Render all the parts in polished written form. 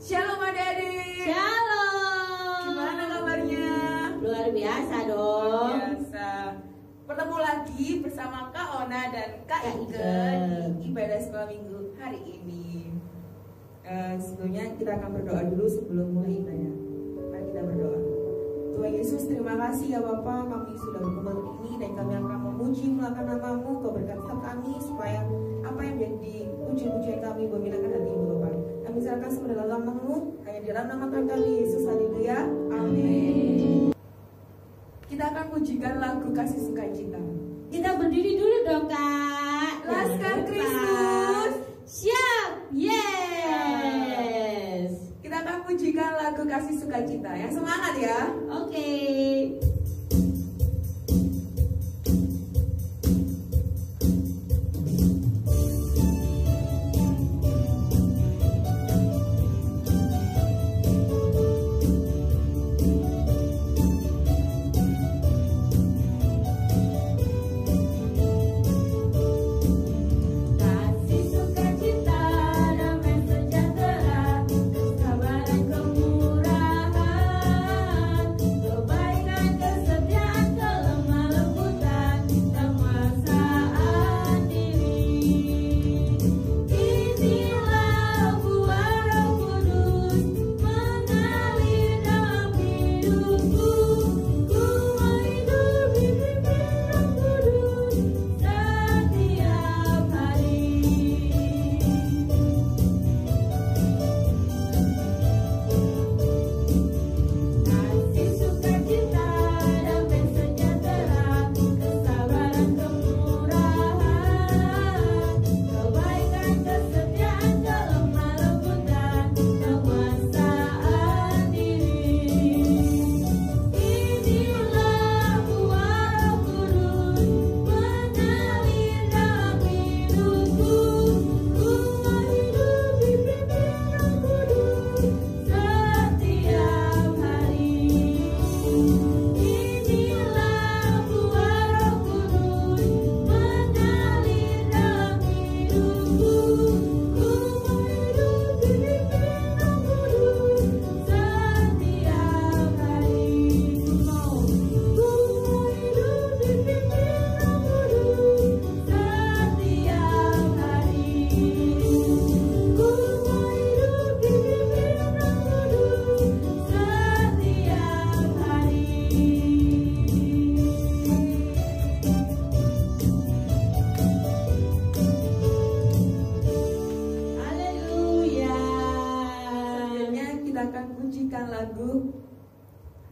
Shalom adik-adik. Shalom. Gimana kabarnya? Luar biasa dong. Luar biasa. Bertemu lagi bersama Kak Ona dan Kak Ike di ibadah sekolah minggu hari ini. Sebelumnya kita akan berdoa dulu sebelum mulai ibadah. Mari kita berdoa. Tuhan Yesus, terima kasih ya Bapa, kami sudah berkumpul ini dan kami akan memuji melakukan nama-Mu. Kau berkati kami supaya apa yang menjadi puji-pujian kami memenangkan hati-Mu Bapa. Kami serahkan semua dalam nama-Mu, hanya di dalam nama Tuhan kami Yesus. Haleluya. Amin. Kita akan pujikan lagu Kasih Sukacita. Kita berdiri dulu dong Kak. Laskar Kristus. Siap. Yes. Kita akan pujikan lagu Kasih Sukacita. Yang semangat ya. Oke.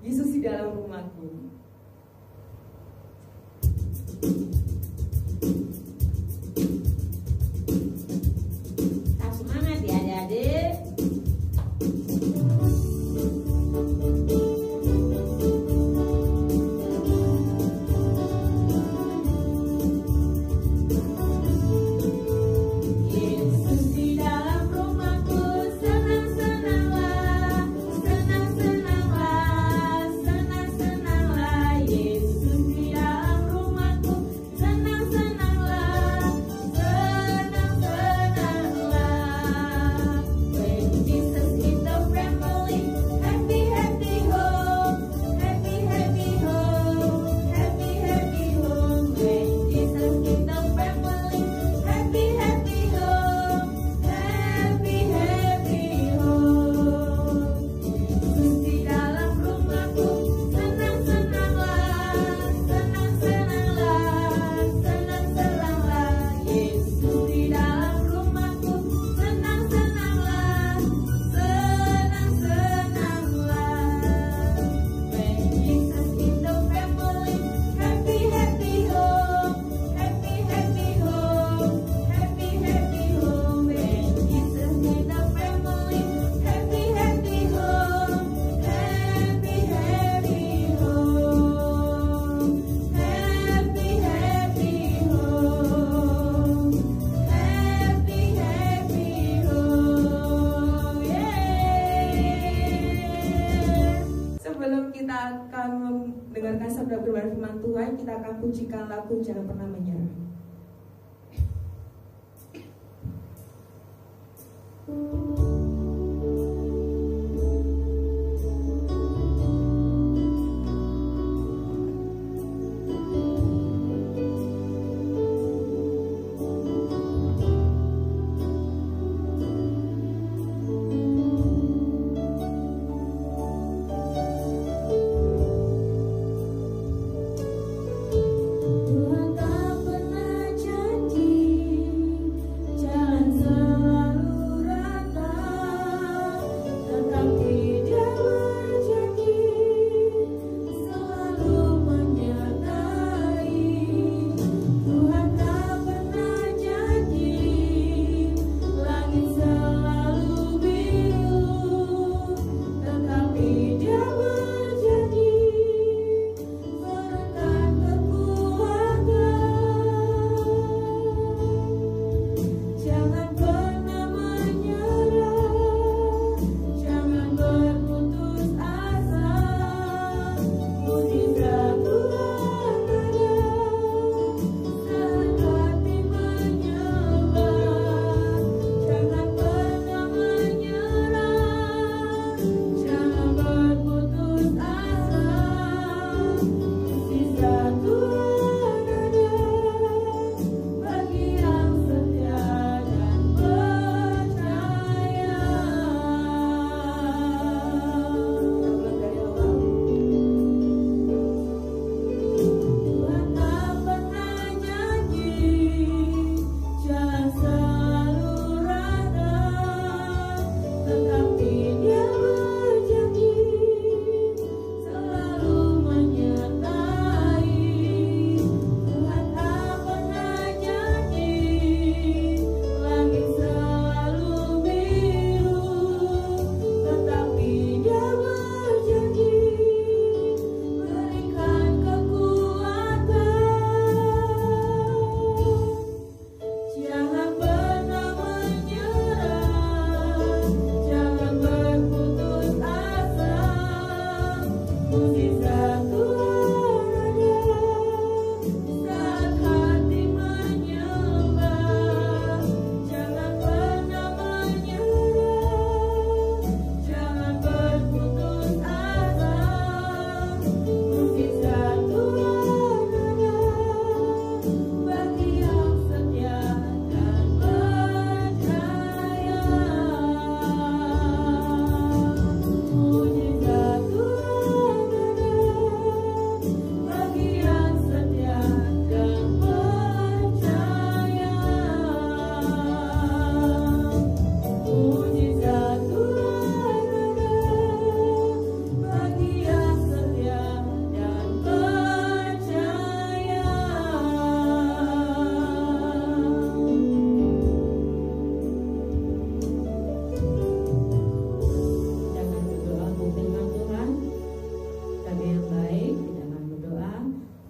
Yesus di dalam rumahku. Tetap semangat ya adik-adik. Dengarkan sabda firman Tuhan, kita akan pujikan lagu Jangan Pernah Menyerah. tetapi Dia berjanji selalu menyertai. Tuhan tak pernah janji langit selalu biru, tetapi Dia berjanji berikan kekuatan. Jangan pernah menyerah, jangan berputus asa. Mukjizat Tuhan ada saat hati menyembah. Jangan pernah menyerah, jangan berputus asa. Mukjizat Tuhan ada bagi yang setia dan percaya. Mukjizat Tuhan ada bagi yang setia dan percaya. Mukjizat Tuhan ada bagi yang setia dan percaya. Kita akan berdoa firman Tuhan. Kami yang baik, kita akan berdoa.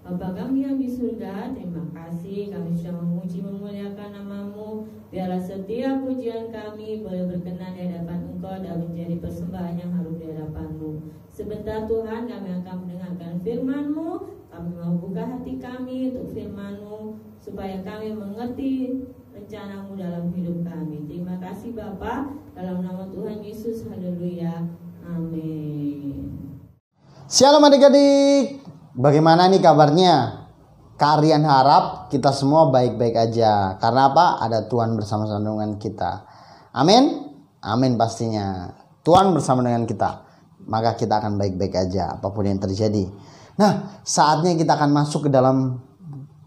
Bapa kami yang di surga, terima kasih kami sudah memuji memuliakan nama-Mu. Biarlah setiap pujian kami boleh berkenan di hadapan Engkau dan menjadi persembahan yang harum di hadapan-Mu. Sebentar Tuhan, kami akan mendengarkan firman-Mu. Kami mau buka hati kami untuk firman-Mu, supaya kami mengerti rencana-Mu dalam hidup kami. Terima kasih Bapa, dalam nama Tuhan Yesus, haleluya, amin. Shalom adik-adik, bagaimana nih kabarnya? Kalian harap kita semua baik-baik aja. Karena apa? Ada Tuhan bersama-sama dengan kita. Amin? Amin pastinya. Tuhan bersama dengan kita, maka kita akan baik-baik aja apapun yang terjadi. Nah, saatnya kita akan masuk ke dalam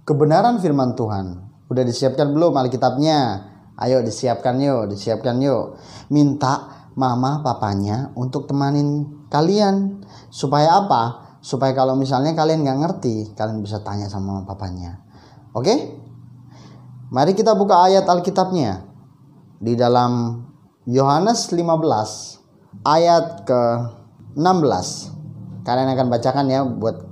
kebenaran firman Tuhan. Udah disiapkan belum Alkitabnya? Ayo disiapkan yuk. Minta mama papanya untuk temanin kalian. Supaya apa? Supaya kalau misalnya kalian gak ngerti, kalian bisa tanya sama mama papanya. Oke? Mari kita buka ayat Alkitabnya. Di dalam Yohanes 15 ayat ke-16. Kalian akan bacakan ya buat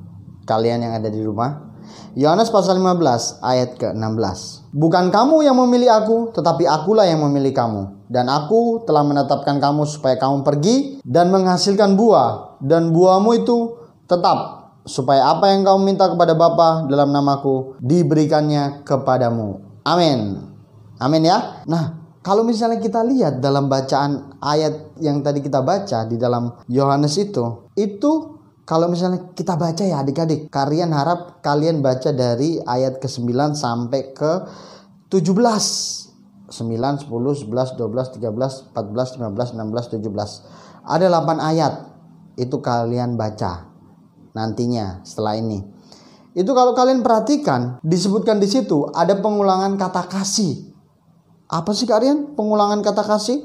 kalian yang ada di rumah. Yohanes pasal 15 ayat ke-16. Bukan kamu yang memilih aku, tetapi akulah yang memilih kamu. Dan aku telah menetapkan kamu supaya kamu pergi dan menghasilkan buah. Dan buahmu itu tetap, supaya apa yang kamu minta kepada Bapa dalam namaku diberikannya kepadamu. Amin. Amin ya. Nah, kalau misalnya kita lihat dalam bacaan ayat yang tadi kita baca di dalam Yohanes itu kalau misalnya kita baca ya adik-adik, kalian harap kalian baca dari ayat ke-9 sampai ke-17. 9, 10, 11, 12, 13, 14, 15, 16, 17. Ada 8 ayat. Itu kalian baca nantinya setelah ini. Itu kalau kalian perhatikan, disebutkan di situ ada pengulangan kata kasih. Apa sih kalian pengulangan kata kasih?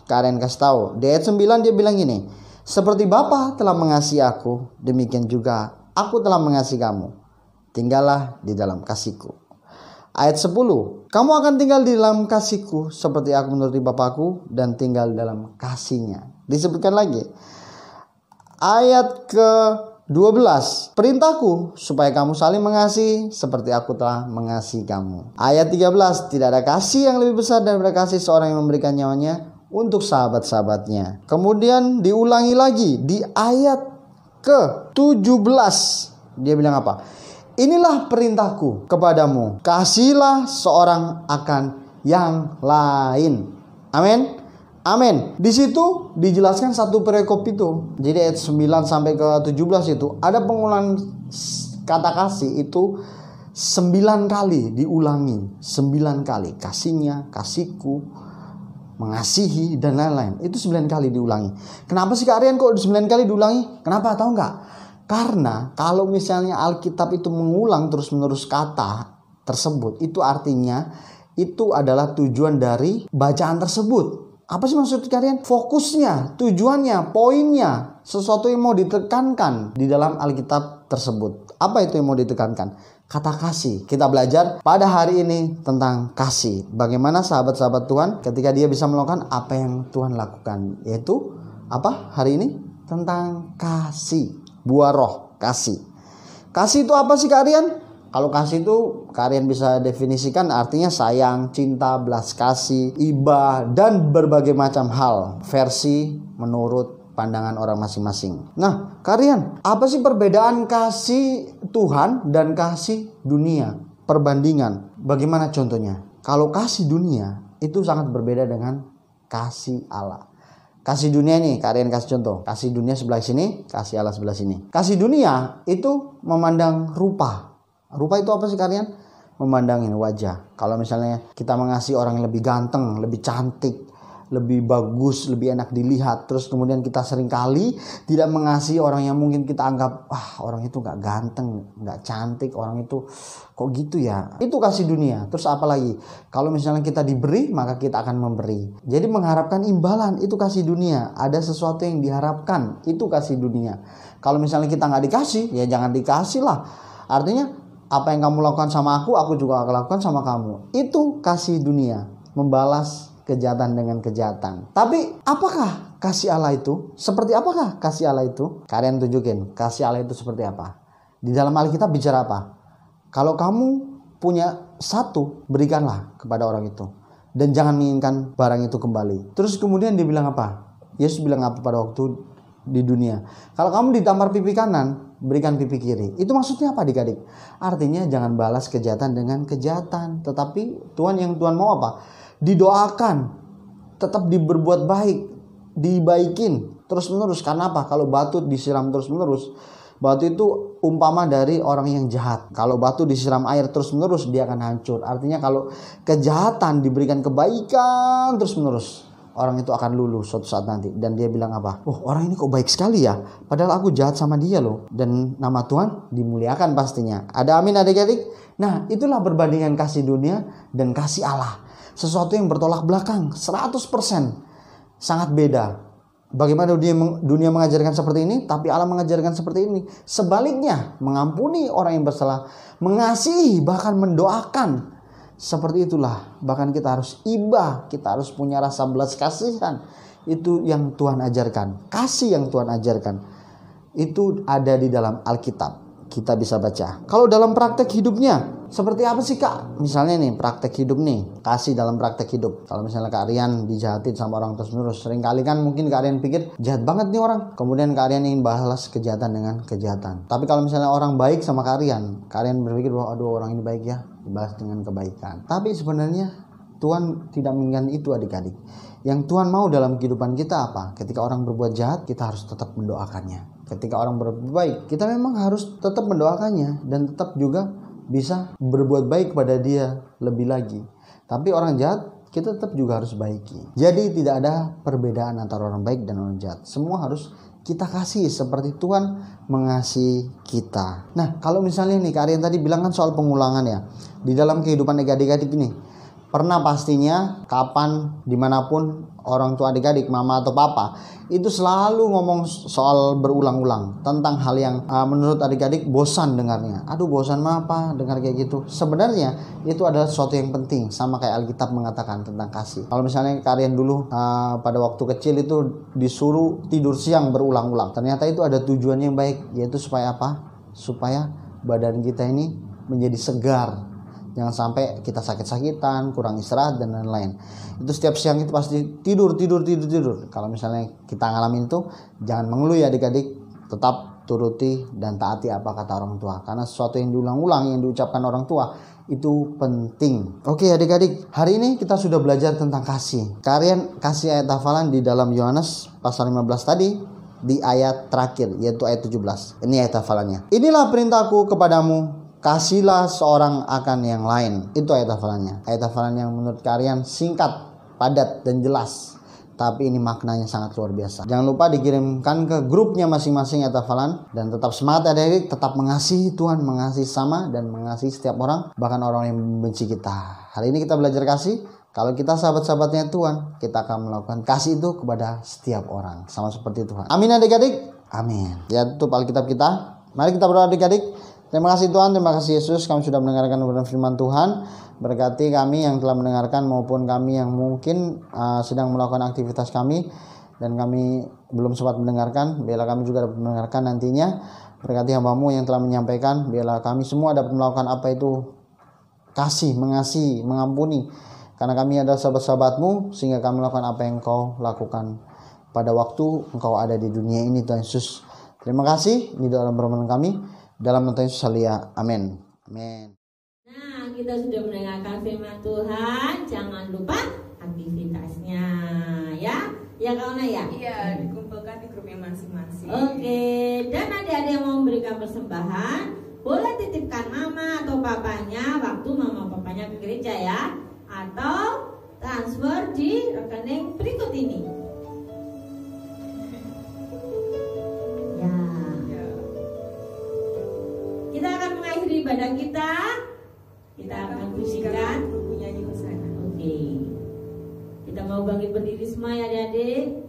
Kalian kasih tahu. Di ayat 9 dia bilang gini, seperti Bapa telah mengasihi aku, demikian juga aku telah mengasihi kamu. Tinggallah di dalam kasihku. Ayat 10, kamu akan tinggal di dalam kasihku seperti aku menuruti Bapakku dan tinggal dalam kasihnya. Disebutkan lagi. Ayat ke-12, perintahku supaya kamu saling mengasihi seperti aku telah mengasihi kamu. Ayat 13, tidak ada kasih yang lebih besar daripada kasih seorang yang memberikan nyawanya untuk sahabat-sahabatnya. Kemudian diulangi lagi di ayat ke-17. Dia bilang apa? Inilah perintahku kepadamu, kasihilah seorang akan yang lain. Amin. Amin. Di situ dijelaskan satu perikop itu. Jadi ayat 9 sampai ke 17 itu ada pengulangan kata kasih itu 9 kali diulangi. 9 kali. Kasihnya, kasihku, mengasihi dan lain-lain. Itu 9 kali diulangi. Kenapa sih Kak Rian kok 9 kali diulangi? Kenapa tahu nggak? Karena kalau misalnya Alkitab itu mengulang terus-menerus kata tersebut, itu artinya itu adalah tujuan dari bacaan tersebut. Apa sih maksud kalian? Fokusnya, tujuannya, poinnya, sesuatu yang mau ditekankan di dalam Alkitab tersebut. Apa itu yang mau ditekankan? Kata kasih. Kita belajar pada hari ini tentang kasih. Bagaimana sahabat-sahabat Tuhan ketika dia bisa melakukan apa yang Tuhan lakukan. Yaitu apa hari ini? Tentang kasih. Buah roh, kasih. Kasih itu apa sih kalian? Kalau kasih itu kalian bisa definisikan artinya sayang, cinta, belas kasih, iba, dan berbagai macam hal. Versi menurut pandangan orang masing-masing. Nah, kalian, apa sih perbedaan kasih Tuhan dan kasih dunia? Perbandingan. Bagaimana contohnya? Kalau kasih dunia itu sangat berbeda dengan kasih Allah. Kasih dunia nih, kalian kasih contoh. Kasih dunia sebelah sini, kasih Allah sebelah sini. Kasih dunia itu memandang rupa. Rupa itu apa sih kalian? Memandangin wajah. Kalau misalnya kita mengasihi orang yang lebih ganteng, lebih cantik, lebih bagus, lebih enak dilihat, terus kemudian kita seringkali tidak mengasihi orang yang mungkin kita anggap orang itu gak ganteng, gak cantik, orang itu kok gitu ya. Itu kasih dunia. Terus apa lagi? Kalau misalnya kita diberi, maka kita akan memberi. Jadi mengharapkan imbalan, itu kasih dunia. Ada sesuatu yang diharapkan, itu kasih dunia. Kalau misalnya kita gak dikasih, ya jangan dikasih lah. Artinya apa yang kamu lakukan sama aku juga akan lakukan sama kamu. Itu kasih dunia, membalas kejahatan dengan kejahatan. Tapi apakah kasih Allah itu? Seperti apakah kasih Allah itu? Kalian tunjukin kasih Allah itu seperti apa. Di dalam Alkitab bicara apa? Kalau kamu punya satu, berikanlah kepada orang itu. Dan jangan menginginkan barang itu kembali. Terus kemudian dia bilang apa? Yesus bilang apa pada waktu di dunia? Kalau kamu ditampar pipi kanan, berikan pipi kiri. Itu maksudnya apa adik-adik? Artinya jangan balas kejahatan dengan kejahatan. Tetapi yang Tuhan mau apa? Didoakan, tetap berbuat baik, dibaikin terus menerus. Karena apa? Kalau batu disiram terus menerus, batu itu umpama dari orang yang jahat. Kalau batu disiram air terus menerus, dia akan hancur. Artinya kalau kejahatan diberikan kebaikan terus menerus, orang itu akan luluh suatu saat nanti. Dan dia bilang apa? Orang ini kok baik sekali ya, padahal aku jahat sama dia loh. Dan nama Tuhan dimuliakan pastinya. Ada amin adik-adik? Nah, itulah perbandingan kasih dunia dan kasih Allah. Sesuatu yang bertolak belakang 100%. Sangat beda. Bagaimana dunia mengajarkan seperti ini, tapi Allah mengajarkan seperti ini. Sebaliknya, mengampuni orang yang bersalah, mengasihi, bahkan mendoakan. Seperti itulah, bahkan kita harus iba, kita harus punya rasa belas kasihan. Itu yang Tuhan ajarkan. Kasih yang Tuhan ajarkan itu ada di dalam Alkitab. Kita bisa baca. Kalau dalam praktek hidupnya, seperti apa sih kak? Misalnya nih, praktek hidup nih, kasih dalam praktek hidup. Kalau misalnya kalian dijahatin sama orang terus menerus, seringkali kan mungkin kalian pikir jahat banget nih orang. Kemudian kalian ingin balas kejahatan dengan kejahatan. Tapi kalau misalnya orang baik sama kalian berpikir bahwa aduh orang ini baik ya, dibalas dengan kebaikan. Tapi sebenarnya Tuhan tidak menginginkan itu adik-adik. Yang Tuhan mau dalam kehidupan kita apa? Ketika orang berbuat jahat, kita harus tetap mendoakannya. Ketika orang berbuat baik, kita memang harus tetap mendoakannya dan tetap juga bisa berbuat baik kepada dia lebih lagi. Tapi orang jahat, kita tetap juga harus baiki. Jadi tidak ada perbedaan antara orang baik dan orang jahat. Semua harus kita kasih seperti Tuhan mengasihi kita. Nah, kalau misalnya nih, kalian tadi bilang kan soal pengulangan ya. Di dalam kehidupan adik-adik ini, pernah pastinya kapan, dimanapun orang tua adik-adik, mama atau papa, itu selalu ngomong soal berulang-ulang tentang hal yang menurut adik-adik bosan dengarnya. Aduh bosan apa dengar kayak gitu. Sebenarnya itu adalah sesuatu yang penting, sama kayak Alkitab mengatakan tentang kasih. Kalau misalnya kalian dulu pada waktu kecil itu disuruh tidur siang berulang-ulang, ternyata itu ada tujuannya yang baik, yaitu supaya apa? Supaya badan kita ini menjadi segar. Jangan sampai kita sakit-sakitan, kurang istirahat dan lain-lain. Itu setiap siang itu pasti tidur. Kalau misalnya kita ngalamin itu, jangan mengeluh ya adik-adik. Tetap turuti dan taati apa kata orang tua. Karena sesuatu yang diulang-ulang, yang diucapkan orang tua, itu penting. Oke adik-adik, hari ini kita sudah belajar tentang kasih. Kalian kasih ayat hafalan di dalam Yohanes pasal 15 tadi, di ayat terakhir, yaitu ayat 17. Ini ayat hafalannya. Inilah perintahku kepadamu, kasihlah seorang akan yang lain. Itu ayat hafalannya. Ayat hafalan yang menurut kalian singkat, padat, dan jelas. Tapi ini maknanya sangat luar biasa. Jangan lupa dikirimkan ke grupnya masing-masing ayat hafalan. Dan tetap semangat adik-adik. Tetap mengasihi Tuhan, mengasihi sama, dan mengasihi setiap orang. Bahkan orang yang membenci kita. Hari ini kita belajar kasih. Kalau kita sahabat-sahabatnya Tuhan, kita akan melakukan kasih itu kepada setiap orang, sama seperti Tuhan. Amin adik-adik. Amin. Ya, tutup Alkitab kita. Mari kita berdoa adik-adik. Terima kasih Tuhan, terima kasih Yesus, kami sudah mendengarkan firman Tuhan. Berkati kami yang telah mendengarkan maupun kami yang mungkin sedang melakukan aktivitas kami dan kami belum sempat mendengarkan. Biarlah kami juga dapat mendengarkan nantinya. Berkati hamba-Mu yang telah menyampaikan. Biarlah kami semua dapat melakukan apa itu kasih, mengasihi, mengampuni. Karena kami adalah sahabat-sahabat-Mu, sehingga kami melakukan apa yang Engkau lakukan pada waktu Engkau ada di dunia ini, Tuhan Yesus. Terima kasih. Ini doa dalam permohonan kami. Dalam nama Yesus Halia. Amin. Amin. Nah, kita sudah mendengarkan firman Tuhan. Jangan lupa aktivitasnya, ya. Ya kawan ya. Iya, dikumpulkan di grupnya masing-masing. Oke. Dan adik-adik yang mau memberikan persembahan, boleh titipkan mama atau papanya waktu mama papanya ke gereja ya, atau transfer di rekening berikut ini. Ya. Kita akan mengakhiri ibadah kita. Kita akan pujikan nyanyi Hosana. Oke. Kita mau bangkit berdiri semua ya adik-adik.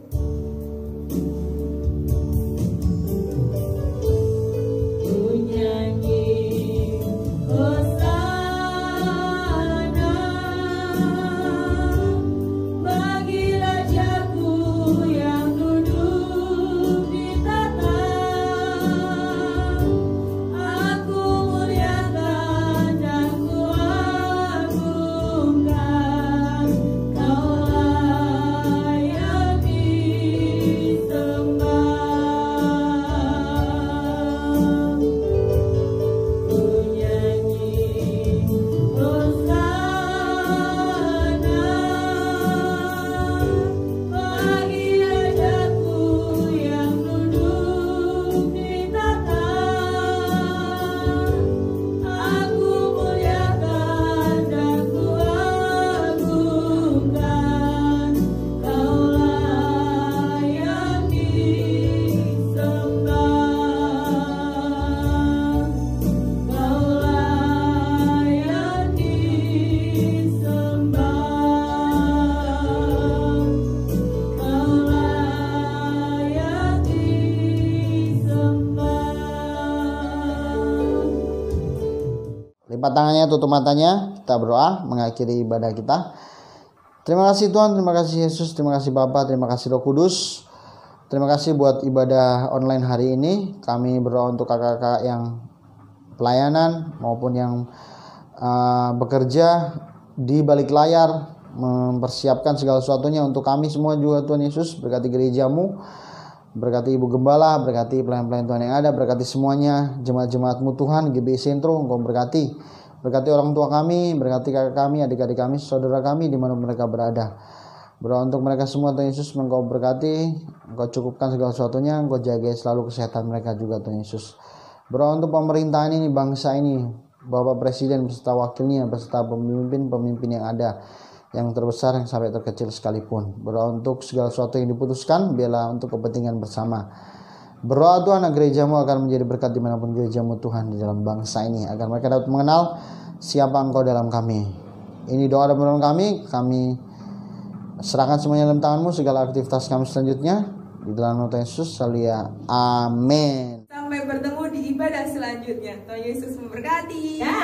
Lipat tangannya, tutup matanya, kita berdoa mengakhiri ibadah kita. Terima kasih Tuhan, terima kasih Yesus, terima kasih Bapa, terima kasih Roh Kudus. Terima kasih buat ibadah online hari ini. Kami berdoa untuk kakak-kakak yang pelayanan maupun yang bekerja di balik layar, mempersiapkan segala sesuatunya untuk kami semua juga Tuhan Yesus. Berkati gereja-Mu, berkati Ibu Gembala, berkati pelayan-pelayan Tuhan yang ada, berkati semuanya, jemaat-jemaat-Mu Tuhan, GBI Sentro, Engkau berkati. Berkati orang tua kami, berkati kakak kami, adik-adik kami, saudara kami, di mana mereka berada. Berdoa untuk mereka semua Tuhan Yesus, Engkau berkati, Engkau cukupkan segala sesuatunya, Engkau jaga selalu kesehatan mereka juga Tuhan Yesus. Berdoa untuk pemerintahan ini, bangsa ini, Bapak Presiden beserta wakilnya, beserta pemimpin-pemimpin yang ada, yang terbesar, yang sampai terkecil sekalipun. Berdoa untuk segala sesuatu yang diputuskan, biarlah untuk kepentingan bersama. Berdoa Tuhan agar gereja-Mu akan menjadi berkat dimanapun gereja-Mu Tuhan di dalam bangsa ini, agar mereka dapat mengenal siapa Engkau dalam kami. Ini doa dan permohonan kami serahkan semuanya dalam tangan-Mu, segala aktivitas kami selanjutnya di dalam nama Yesus. Salia. Amin. Sampai bertemu di ibadah selanjutnya. Tuhan Yesus memberkati. Ya.